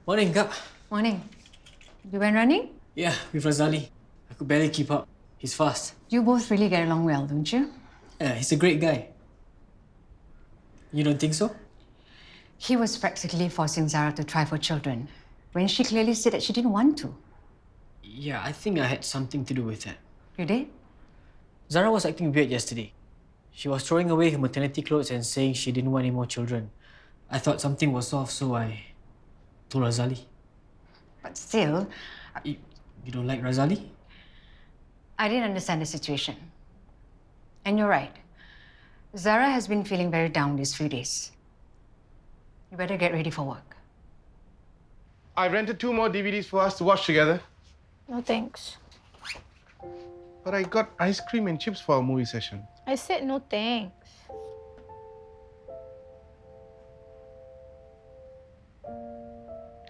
Morning, Kak. Morning. You went running? Yeah, with Razali. I could barely keep up. He's fast. You both really get along well, don't you? Yeah, he's a great guy. You don't think so? He was practically forcing Zara to try for children when she clearly said that she didn't want to. Yeah, I think I had something to do with that. You did? Zara was acting weird yesterday. She was throwing away her maternity clothes and saying she didn't want any more children. I thought something was off, so I told Razali. But still, You don't like Razali? I didn't understand the situation. And you're right. Zara has been feeling very down these few days. You better get ready for work. I rented 2 more DVDs for us to watch together. No thanks. But I got ice cream and chips for our movie session. I said no thanks.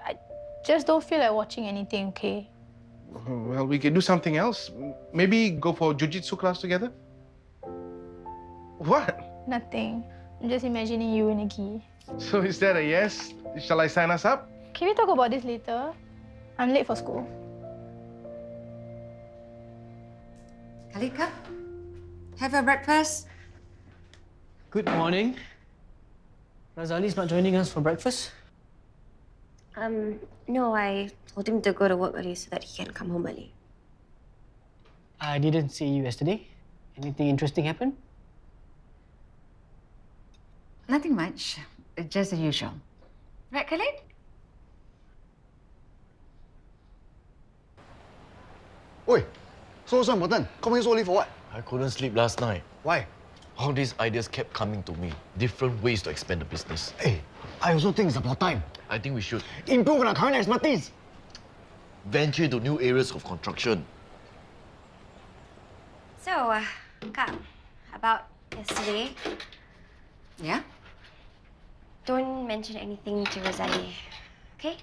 I just don't feel like watching anything, okay? Well, we could do something else. Maybe go for jiu-jitsu class together? What? Nothing. I'm just imagining you and Nikki. So is that a yes? Shall I sign us up? Can we talk about this later? I'm late for school. Kalika, have your breakfast. Good morning. Razali's not joining us for breakfast? No, I told him to go to work early so that he can come home early. I didn't see you yesterday. Anything interesting happen? Nothing much. Just the usual. Right, Khalid? Oi, so important. Coming so early for what? I couldn't sleep last night. Why? All these ideas kept coming to me. Different ways to expand the business. Hey, I also think it's about time. I think we should Improve on our current expertise. venture into new areas of construction. So, Kak, about yesterday, Yeah? don't mention anything to Razali, okay?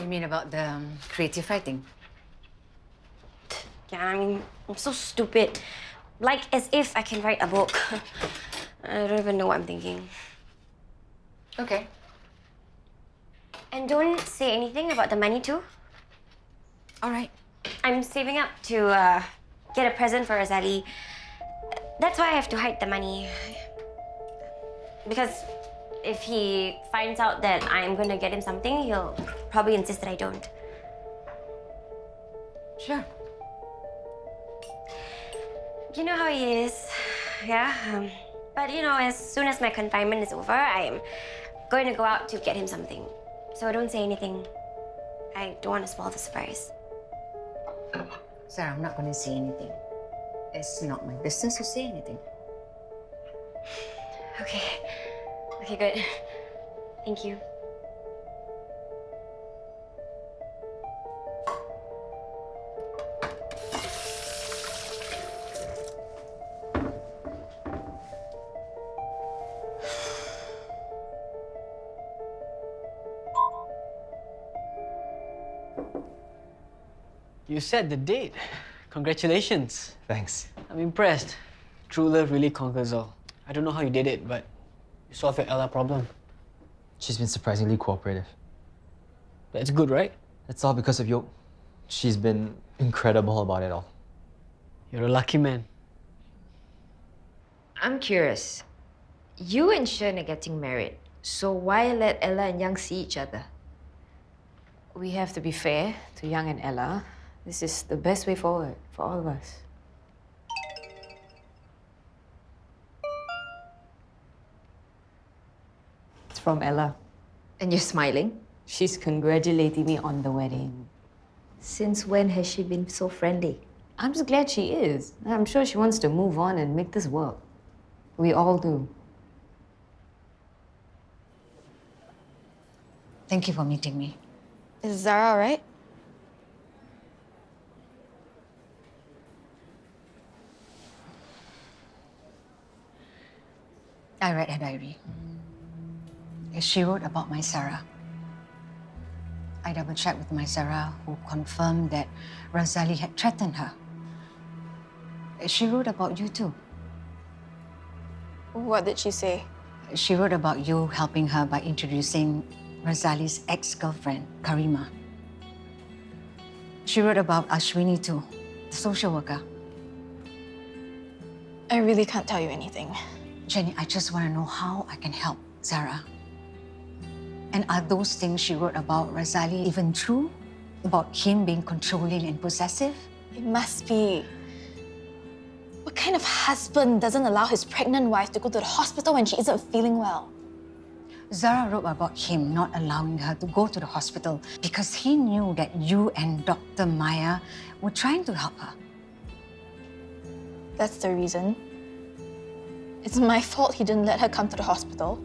You mean about the creative writing? Yeah, I mean, I'm so stupid. Like as if I can write a book. I don't even know what I'm thinking. Okay. And don't say anything about the money too. All right. I'm saving up to get a present for Razali. That's why I have to hide the money. Because if he finds out that I'm gonna get him something, he'll probably insist that I don't. Sure. You know how he is, yeah? But you know, as soon as my confinement is over, I'm going to go out to get him something. So don't say anything. I don't want to spoil the surprise. Sarah, I'm not going to say anything. It's not my business to say anything. Okay. Okay, good. Thank you. You set the date. Congratulations. Thanks. I'm impressed. True love really conquers all. I don't know how you did it, but you solved your Ella problem. She's been surprisingly cooperative. That's good, right? That's all because of Yoke. She's been incredible about it all. You're a lucky man. I'm curious. You and Shen are getting married, so why let Ella and Young see each other? We have to be fair to Young and Ella. This is the best way forward for all of us. It's from Ella. And you're smiling? She's congratulating me on the wedding. Since when has she been so friendly? I'm just glad she is. I'm sure she wants to move on and make this work. We all do. Thank you for meeting me. Is Zara all right? I read her diary. She wrote about my Zara. I double-checked with my Zara, who confirmed that Razali had threatened her. She wrote about you too. What did she say? She wrote about you helping her by introducing Razali's ex-girlfriend, Karima. She wrote about Ashwini too, the social worker. I really can't tell you anything. Jenny, I just want to know how I can help Zara. And are those things she wrote about Razali even true? About him being controlling and possessive? It must be. What kind of husband doesn't allow his pregnant wife to go to the hospital when she isn't feeling well? Zara wrote about him not allowing her to go to the hospital because he knew that you and Dr. Maya were trying to help her. That's the reason. It's my fault he didn't let her come to the hospital.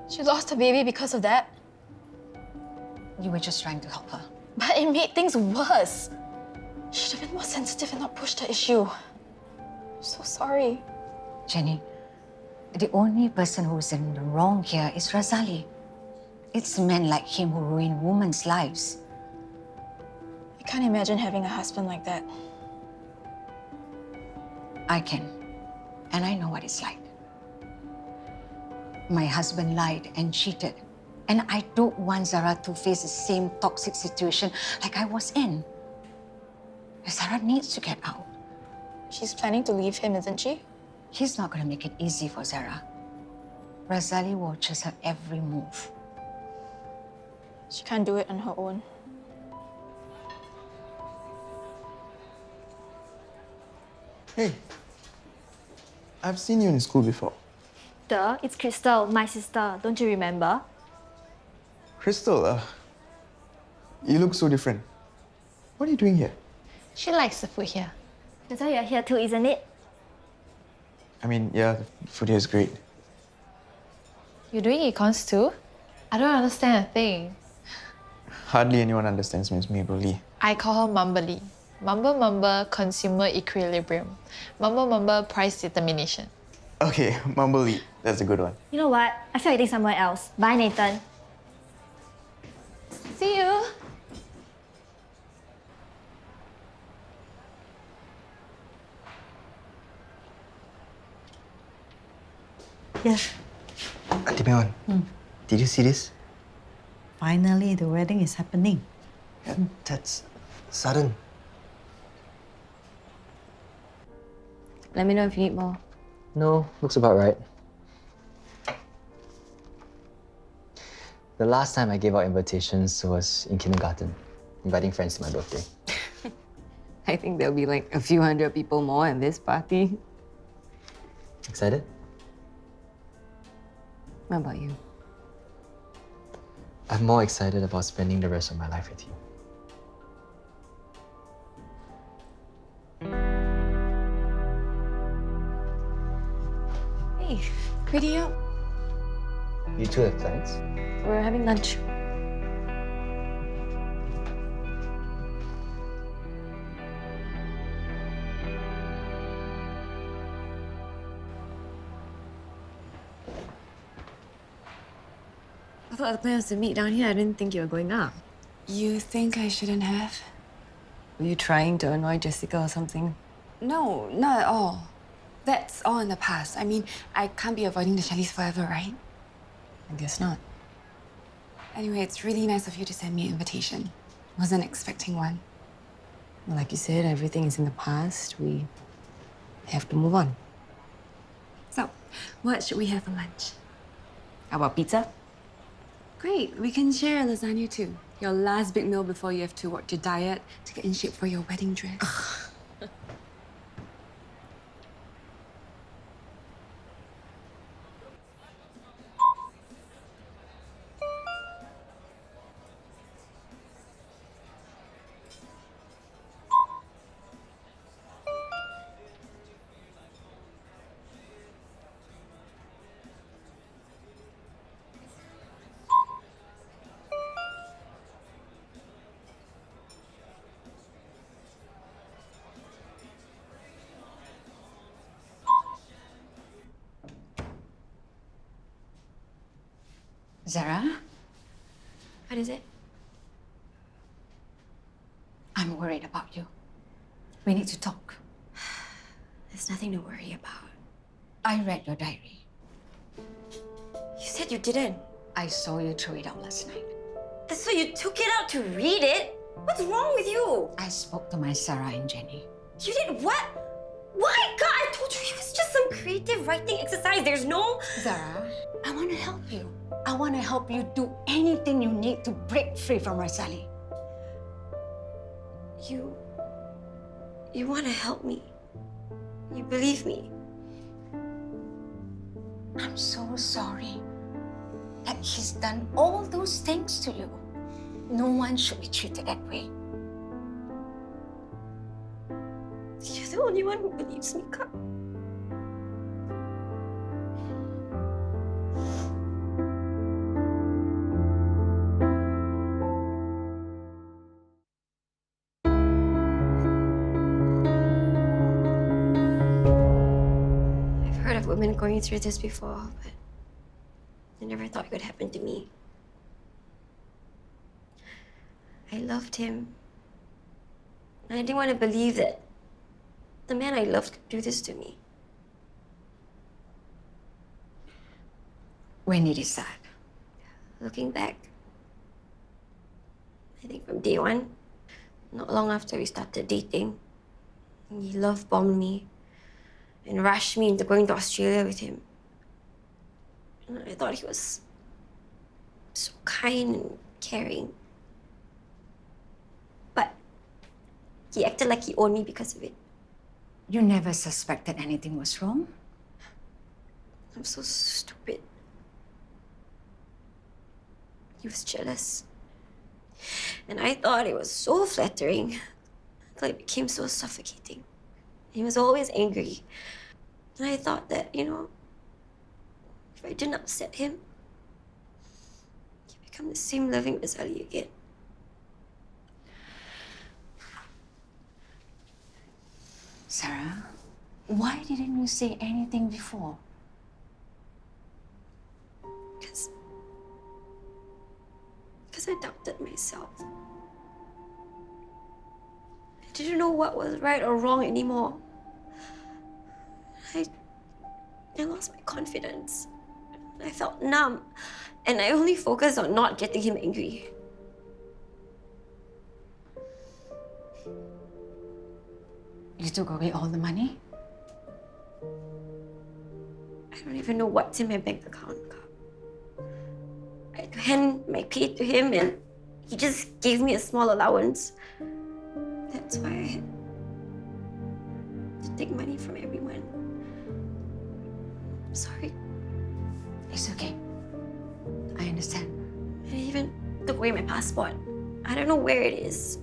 She lost her baby because of that, You were just trying to help her. but it made things worse. She should have been more sensitive and not pushed the issue. I'm so sorry. Jenny, the only person who's in the wrong here is Razali. It's men like him who ruin women's lives. I can't imagine having a husband like that. I can, and I know what it's like. My husband lied and cheated, and I don't want Zara to face the same toxic situation like I was in. Zara needs to get out. She's planning to leave him, isn't she? He's not going to make it easy for Zara. Razali watches her every move. She can't do it on her own. Hey, I've seen you in school before. Duh, it's Crystal, my sister. Don't you remember? Crystal, you look so different. What are you doing here? She likes the food here. That's why you're here too, isn't it? I mean, yeah, the food here is great. You're doing econs too? I don't understand a thing. Hardly anyone understands Miss Mabel Lee. I call her Mumbly. Mumble mumble consumer equilibrium. Mumble mumble price determination. Okay, Mumble Lee. That's a good one. You know what? I feel like eating somewhere else. Bye, Nathan. See you. Yes. Auntie Mewan, did you see this? Finally, the wedding is happening. Yeah, that's sudden. Let me know if you need more. No, looks about right. The last time I gave out invitations was in kindergarten, inviting friends to my birthday. I think there'll be like a few hundred people more in this party. Excited? What about you? I'm more excited about spending the rest of my life with you. Hey, pretty up. You two have plans? We're having lunch. I thought the plan was to meet down here. I didn't think you were going up. You think I shouldn't have? Were you trying to annoy Jessica or something? No, not at all. That's all in the past. I mean, I can't be avoiding the Shellys forever, right? I guess not. Anyway, it's really nice of you to send me an invitation. Wasn't expecting one. Well, like you said, everything is in the past. We have to move on. So, what should we have for lunch? How about pizza? Great, we can share a lasagna too. Your last big meal before you have to watch your diet to get in shape for your wedding dress. Zara? What is it? I'm worried about you. We need to talk. There's nothing to worry about. I read your diary. You said you didn't. I saw you throw it out last night. So you took it out to read it? What's wrong with you? I spoke to my Zara and Jenny. You did what? Why? God, I told you it was just some creative writing exercise. There's no... Zara, I want to help you. I want to help you do anything you need to break free from Razali. You want to help me. You believe me. I'm so sorry that he's done all those things to you. No one should be treated that way. You're the only one who believes me, Kak. I've heard of women going through this before, but I never thought it could happen to me. I loved him. I didn't want to believe that the man I loved could do this to me. When did it start? Looking back, I think from day one, not long after we started dating, he love-bombed me and rushed me into going to Australia with him. And I thought he was so kind and caring. But he acted like he owed me because of it. You never suspected anything was wrong? I'm so stupid. He was jealous. And I thought it was so flattering until it became so suffocating. He was always angry. And I thought that, if I didn't upset him, he'd become the same loving Razali again. Sarah, why didn't you say anything before? Because I doubted myself. I didn't know what was right or wrong anymore. I lost my confidence. I felt numb, and I only focused on not getting him angry. You took away all the money? I don't even know what's in my bank account. I hand my pay to him and he just gave me a small allowance. That's why I had to take money from everyone. I'm sorry. It's okay. I understand. And he even took away my passport. I don't know where it is.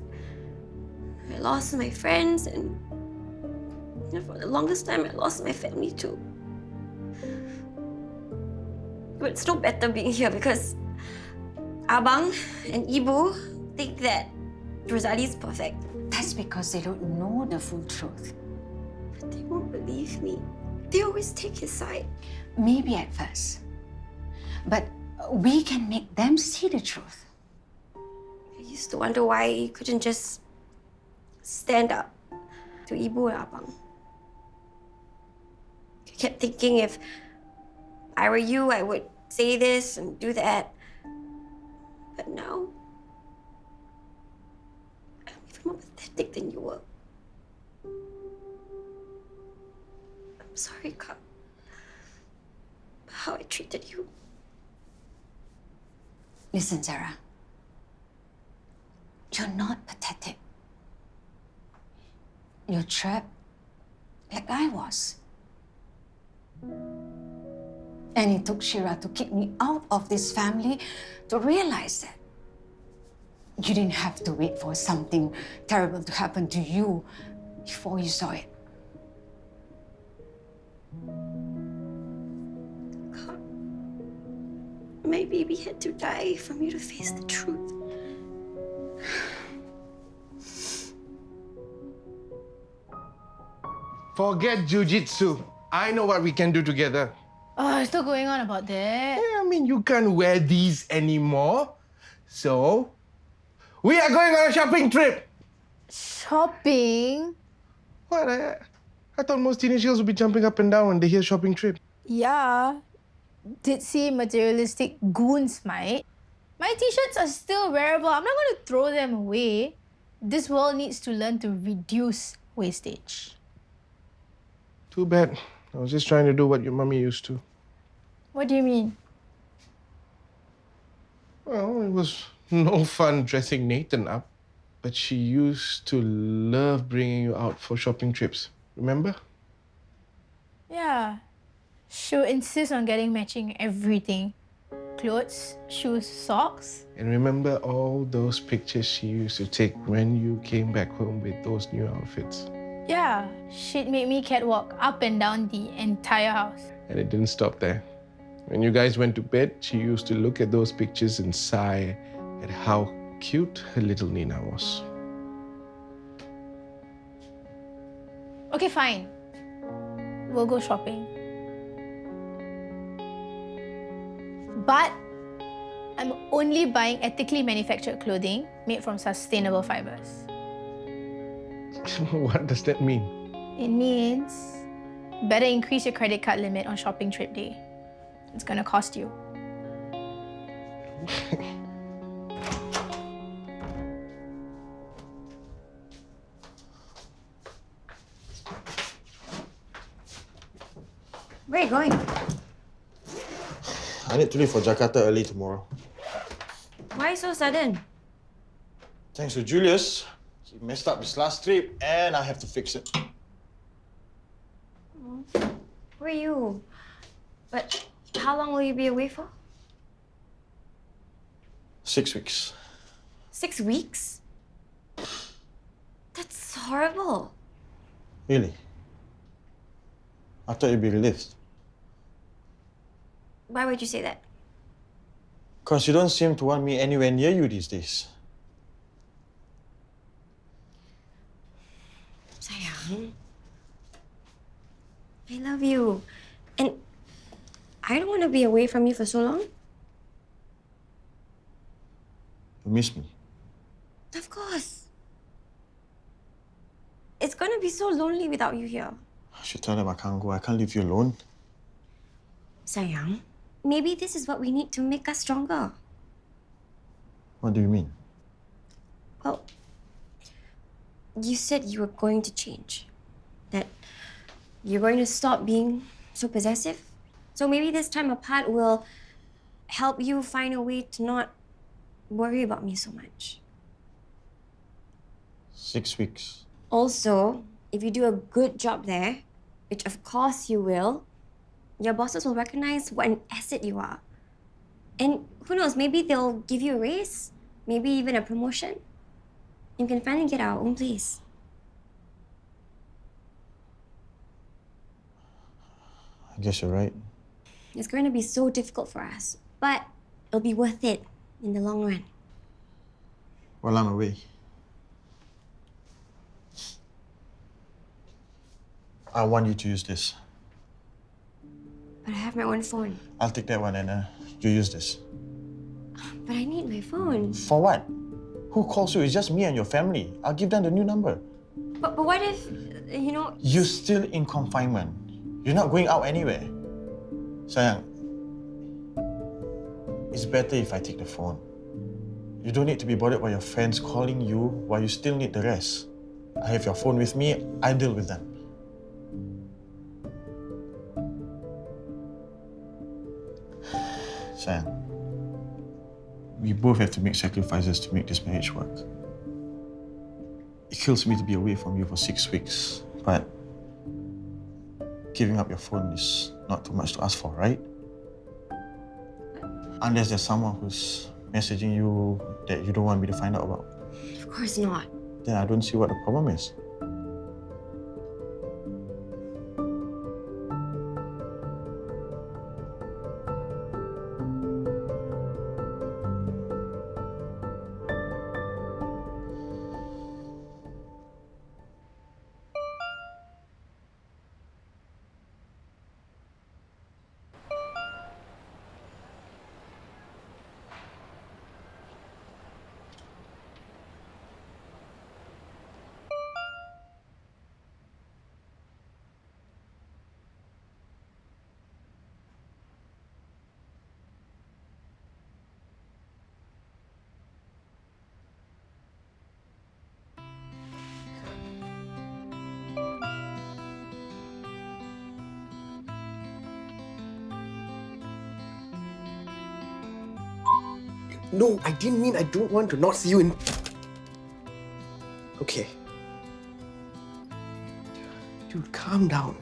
I lost my friends and for the longest time I lost my family too. But it's no better being here because Abang and Ibu think that Razali is perfect. That's because they don't know the full truth. But they won't believe me. They always take his side. Maybe at first. But we can make them see the truth. I used to wonder why he couldn't just stand up to Ibu and Abang. I kept thinking if I were you, I would say this and do that. But now, I'm even more pathetic than you were. I'm sorry, Kak, for how I treated you. Listen, Zara. You're not pathetic. You're trapped like I was. And it took Shira to kick me out of this family to realize that you didn't have to wait for something terrible to happen to you before you saw it. God, my baby had to die for me to face the truth. Forget jujitsu. I know what we can do together. Oh, still going on about that? Yeah, I mean, you can't wear these anymore. So, we are going on a shopping trip. Shopping? What? I thought most teenage girls would be jumping up and down when they hear shopping trip. Yeah. Ditzy materialistic goons might. My t-shirts are still wearable. I'm not going to throw them away. This world needs to learn to reduce wastage. Too bad. I was just trying to do what your mummy used to. What do you mean? Well, it was no fun dressing Nathan up, but she used to love bringing you out for shopping trips. Remember? Yeah. She'll insist on getting matching everything. Clothes, shoes, socks. And remember all those pictures she used to take when you came back home with those new outfits. Yeah, she'd make me catwalk up and down the entire house. And it didn't stop there. When you guys went to bed, she used to look at those pictures and sigh at how cute her little Nina was. Okay, fine. We'll go shopping. But I'm only buying ethically manufactured clothing made from sustainable fibers. What does that mean? It means better increase your credit card limit on shopping trip day. It's gonna cost you. Where are you going? I need to leave for Jakarta early tomorrow. Why so sudden? Thanks to Julius. He messed up his last trip and I have to fix it. Who are you? But how long will you be away for? 6 weeks. 6 weeks? That's horrible. Really? I thought you'd be relieved. Why would you say that? Because you don't seem to want me anywhere near you these days. Sayang, I love you. And I don't want to be away from you for so long. You miss me. Of course. It's going to be so lonely without you here. I should tell them I can't go. I can't leave you alone. Sayang, maybe this is what we need to make us stronger. What do you mean? Well, you said you were going to change. That you're going to stop being so possessive. So maybe this time apart will help you find a way to not worry about me so much. 6 weeks. Also, if you do a good job there, which of course you will, your bosses will recognize what an asset you are. And who knows, maybe they'll give you a raise, maybe even a promotion. You can finally get our own place. I guess you're right. It's going to be so difficult for us, but it'll be worth it in the long run. While I'm away, I want you to use this. But I have my own phone. I'll take that one and you use this. But I need my phone. For what? Who calls you? It's just me and your family. I'll give them the new number. But what if, you know... You're still in confinement. You're not going out anywhere. Sayang, it's better if I take the phone. You don't need to be bothered by your friends calling you while you still need the rest. I have your phone with me, I deal with them. Sayang, we both have to make sacrifices to make this marriage work. It kills me to be away from you for 6 weeks, but giving up your phone is not too much to ask for, right? Unless there's someone who's messaging you that you don't want me to find out about. Of course not. Then I don't see what the problem is. No, I didn't mean I don't want to not see you in... Okay. Dude, calm down.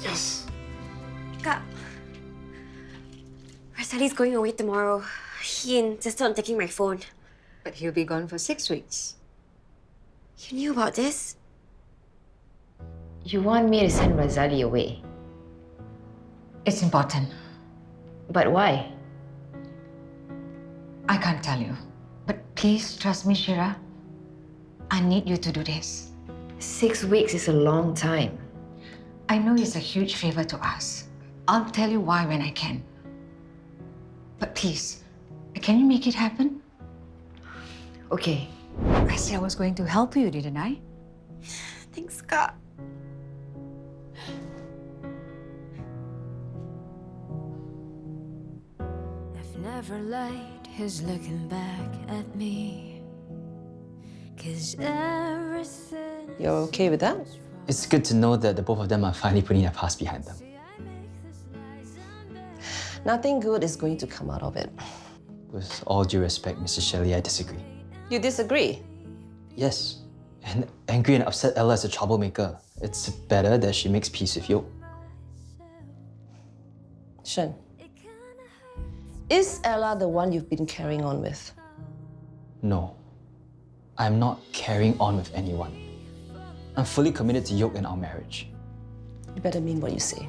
Yes. Kak, Razali's going away tomorrow. He insisted on taking my phone. But he'll be gone for 6 weeks. You knew about this? You want me to send Razali away? It's important. But why? I can't tell you. But please trust me, Shira. I need you to do this. 6 weeks is a long time. I know it's a huge favor to us. I'll tell you why when I can. But please, can you make it happen? Okay. I said I was going to help you, didn't I? Thanks, Kak. I've never liked his looking back at me. 'Cause everything. You're okay with that? It's good to know that the both of them are finally putting their past behind them. Nothing good is going to come out of it. With all due respect, Mrs. Shelley, I disagree. You disagree? Yes. And angry and upset Ella is a troublemaker. It's better that she makes peace with Yoke. Shen, is Ella the one you've been carrying on with? No. I'm not carrying on with anyone. I'm fully committed to Yoke and our marriage. You better mean what you say.